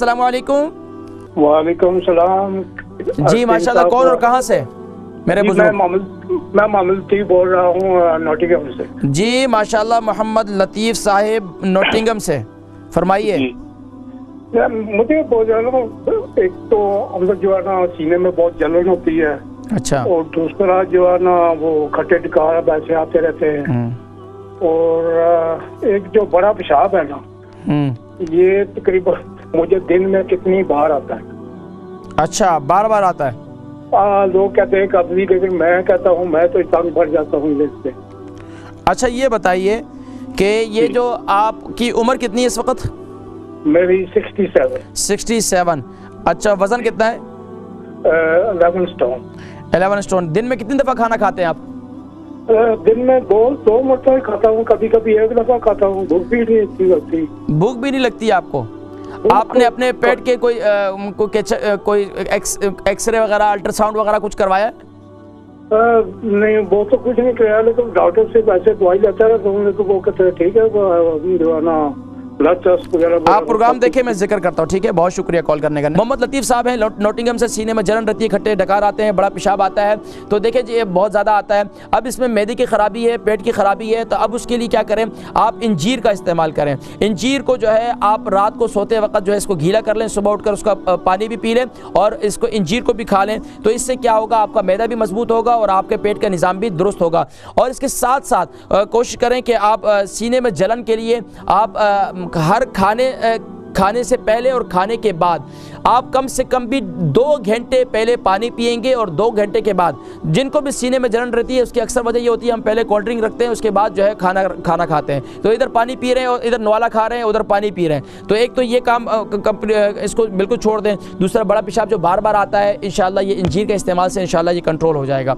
अस्सलाम वालेकुम। वालेकुम सलाम जी माशाल्लाह, कौन और कहाँ से? मेरे बुजुर्ग। मैं मोहम्मद लतीफ़ बोल रहा हूँ नॉटिंघम से। जी माशाल्लाह, मोहम्मद लतीफ़ साहिब नॉटिंघम से, फरमाइए। मुझे बहुत ज़्यादा, एक तो अंदर जो है ना सीने में बहुत जलन होती है। अच्छा। और दूसरा जो है ना वो खट्टे डकार वैसे आते रहते हैं। और एक जो बड़ा पेशाब है ना, ये तकरीबन मुझे दिन में कितनी बार आता है। अच्छा, बार बार आता है? लोग कहते हैं कभी, लेकिन मैं कहता हूँ मैं तो तंग भर जाता हूँ इससे। अच्छा, ये बताइए कि ये जो आपकी उम्र कितनी है इस वक्त? मेरी 67। 67। अच्छा, वजन कितना है? 11 स्टोन। 11 स्टोन। दिन में कितनी दफ़ा खाना खाते हैं आप? दिन में दो मरतबा खाता हूँ, कभी कभी एक दफा खाता हूँ। भूख भी नहीं इतनी लगती। भूख भी नहीं लगती आपको? आपने अपने पेट के कोई एक्सरे वगैरह, अल्ट्रासाउंड वगैरह कुछ करवाया है? नहीं, वो तो कुछ नहीं कराया, लेकिन डॉक्टर से वैसे दवाई लेता है तो वो कहते हैं ठीक है, जो है ना ब्लड टेस्ट वगैरह। आप प्रोग्राम देखे, मैं जिक्र करता हूँ, ठीक है। बहुत शुक्रिया कॉल करने का। मोहम्मद लतीफ़ साहब हैं नॉटिंघम से। सीने में जलन रहती है, खट्टे डकार आते हैं, बड़ा पेशाब आता है। तो देखिए जी, ये बहुत ज़्यादा आता है। अब इसमें मैदे की ख़राबी है, पेट की ख़राबी है, तो अब उसके लिए क्या करें? आप इंजीर का इस्तेमाल करें। इंजीर को जो है आप रात को सोते वक्त जो है इसको गीला कर लें, सुबह उठकर उसका पानी भी पी लें और इसको इंजीर को भी खा लें। तो इससे क्या होगा, आपका मैदा भी मजबूत होगा और आपके पेट का निज़ाम भी दुरुस्त होगा। और इसके साथ साथ कोशिश करें कि आप सीने में जलन के लिए आप हर खाने से पहले और खाने के बाद आप कम से कम भी 2 घंटे पहले पानी पिएंगे और 2 घंटे के बाद। जिनको भी सीने में जलन रहती है उसकी अक्सर वजह ये होती है, हम पहले कोल्ड ड्रिंक रखते हैं, उसके बाद जो है खाना खाते हैं। तो इधर पानी पी रहे हैं और इधर नवाला खा रहे हैं, उधर पानी पी रहे हैं। तो एक तो ये काम इसको बिल्कुल छोड़ दें। दूसरा, बड़ा पेशाब जो बार बार आता है, इंशाल्लाह ये इंजीर के इस्तेमाल से इंशाल्लाह ये कंट्रोल हो जाएगा।